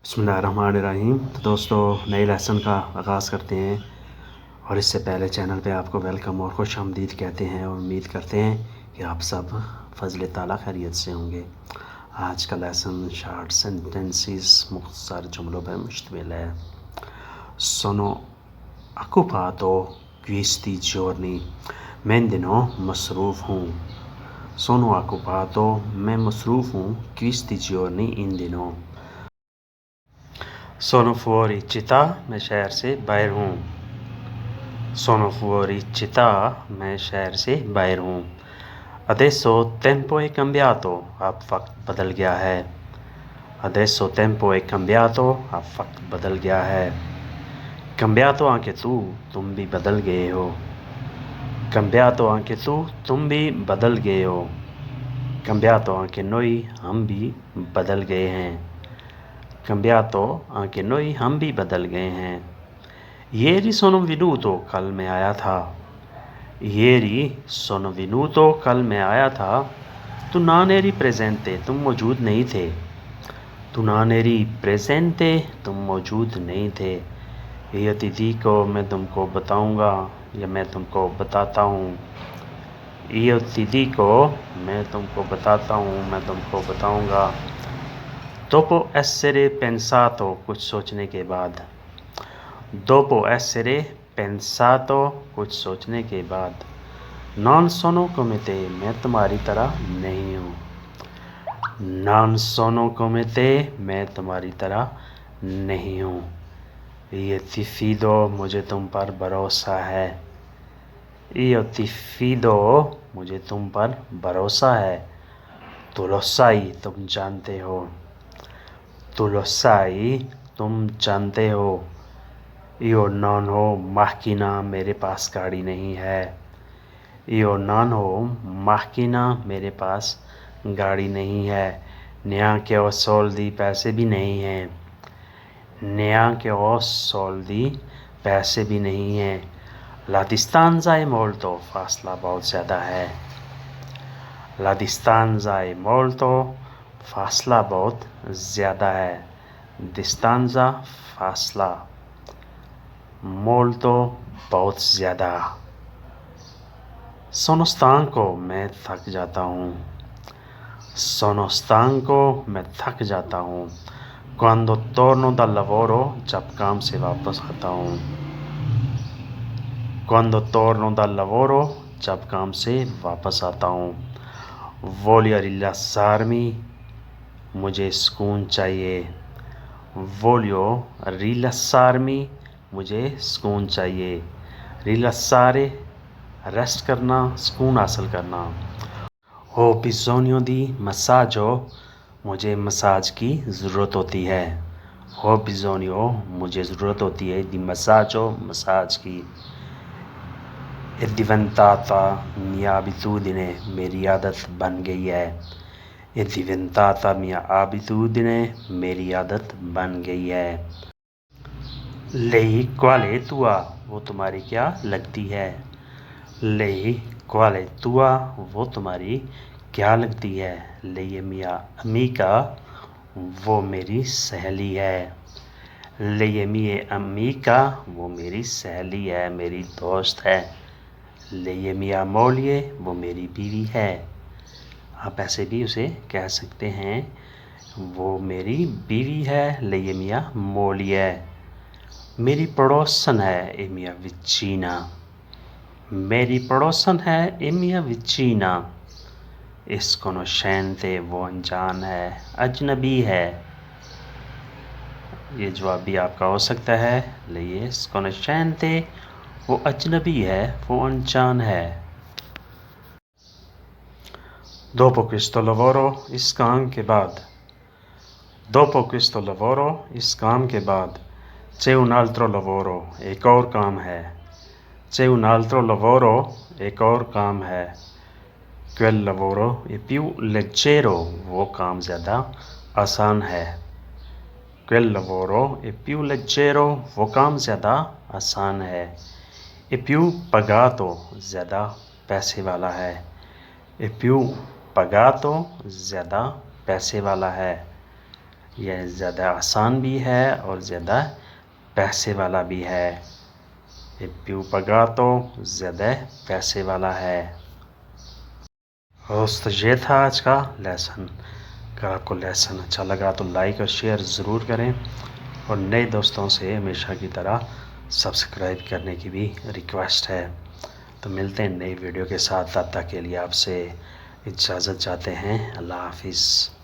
बिस्मिल्लाहिर्रहमानिर्रहीम। तो दोस्तों, नए लेसन का आगाज़ करते हैं और इससे पहले चैनल पे आपको वेलकम और खुश आमदीद कहते हैं और उम्मीद करते हैं कि आप सब फ़ज़ल ताला खैरियत से होंगे। आज का लेसन शार्ट सेंटेंसेस मुख्तसर जुमलों पर मुश्तमिल है। सोनो occupato questi giorni, मैं इन दिनों मसरूफ़ हूँ। सोनो occupato, मैं मसरूफ़ हूँ। questi giorni, इन दिनों। Sono fuori città, मैं शहर से बाहर हूँ। Sono fuori città, मैं शहर से बाहर हूँ। Adesso tempo è cambiato, अब वक्त बदल गया है। Adesso tempo è cambiato, अब वक्त बदल गया है। Cambiato anche tu, तुम भी बदल गए हो। Cambiato anche tu, तुम भी बदल गए हो। Cambiato anche noi, हम भी बदल गए हैं। Cambiato anche noi, हम भी बदल गए हैं। Ieri sono venuto, कल मैं आया था। Ieri sono venuto, कल मैं आया था। Tu non eri presente, तुम मौजूद नहीं थे। Tu non eri presente, तुम मौजूद नहीं थे। Io ti dico, मैं तुमको बताऊंगा या मैं तुमको बताता हूँ। Io ti dico, मैं तुमको बताता हूँ, मैं तुमको बताऊंगा। Dopo essere pensato, कुछ सोचने के बाद। Dopo essere pensato, कुछ सोचने के बाद। Non sono come te, मैं तुम्हारी तरह नहीं हूँ। Non sono come te, मैं तुम्हारी तरह नहीं हूँ। Io ti fido, मुझे तुम पर भरोसा है। Io ti fido, मुझे तुम पर भरोसा है। Tu lo sai, तुम जानते हो। Tu lo sai, तुम जानते हो। Io non ho macchina, मेरे पास गाड़ी नहीं है। Io non ho macchina, मेरे पास गाड़ी नहीं है। Neanche ho soldi, पैसे भी नहीं हैं। Neanche ho soldi, पैसे भी नहीं हैं। La distanza è molto, फासला बहुत ज़्यादा है। La distanza è molto, फासला बहुत ज़्यादा है। Distanza, फासला। Molto, बहुत ज़्यादा। Sono stanco, मैं थक जाता हूँ। Sono stanco, मैं थक जाता हूँ। Quando torno dal lavoro, जब काम से वापस आता हूँ। Quando torno dal lavoro, जब काम से वापस आता हूँ। Voglio rilassarmi, मुझे सुकून चाहिए। Voglio rilassarmi, मुझे सुकून चाहिए। Rilassare, रेस्ट करना, सुकून हासिल करना। Ho bisogno di massaggio, मुझे मसाज की ज़रूरत होती है। Ho bisogno, मुझे ज़रूरत होती है। Di massaggio, मसाज की। È diventata mia abitudine, मेरी आदत बन गई है। È diventata mia abitudine, मेरी आदत बन गई है। Lei quale tua, वो तुम्हारी क्या लगती है। Lei quale tua, वो तुम्हारी क्या लगती है। Lei è mia amica, वो मेरी सहेली है। Lei è mia amica, वो मेरी सहेली है, मेरी दोस्त है। Lei è mia moglie, वो मेरी बीवी है। आप ऐसे भी उसे कह सकते हैं, वो मेरी बीवी है। Lei è mia moglie। मेरी पड़ोसन है, è mia vicina। मेरी पड़ोसन है, è mia vicina। Sconoscente, वो अनजान है, अजनबी है। ये जवाब भी आपका हो सकता है। लिए sconoscente, वो अजनबी है, वो अनजान है। Dopo questo lavoro, इस काम के बाद। Dopo questo lavoro, इस काम के बाद। C'è un altro lavoro, एक और काम है। C'è un altro lavoro, एक और काम है। Quel lavoro è più leggero, वो काम ज़्यादा आसान है। Quel lavoro è più leggero, वो काम ज़्यादा आसान है। È più pagato, ज़्यादा पैसे वाला है। È più pagato, ज़्यादा पैसे वाला है। यह ज़्यादा आसान भी है और ज़्यादा पैसे वाला भी है। ये più pagato ज़्यादा पैसे वाला है। दोस्तों ये था आज का लेसन। अगर आपको लेसन अच्छा लगा तो लाइक और शेयर ज़रूर करें और नए दोस्तों से हमेशा की तरह सब्सक्राइब करने की भी रिक्वेस्ट है। तो मिलते हैं नई वीडियो के साथ, तब तक के लिए आपसे इजाज़त चाहते हैं। अल्लाह हाफिज़।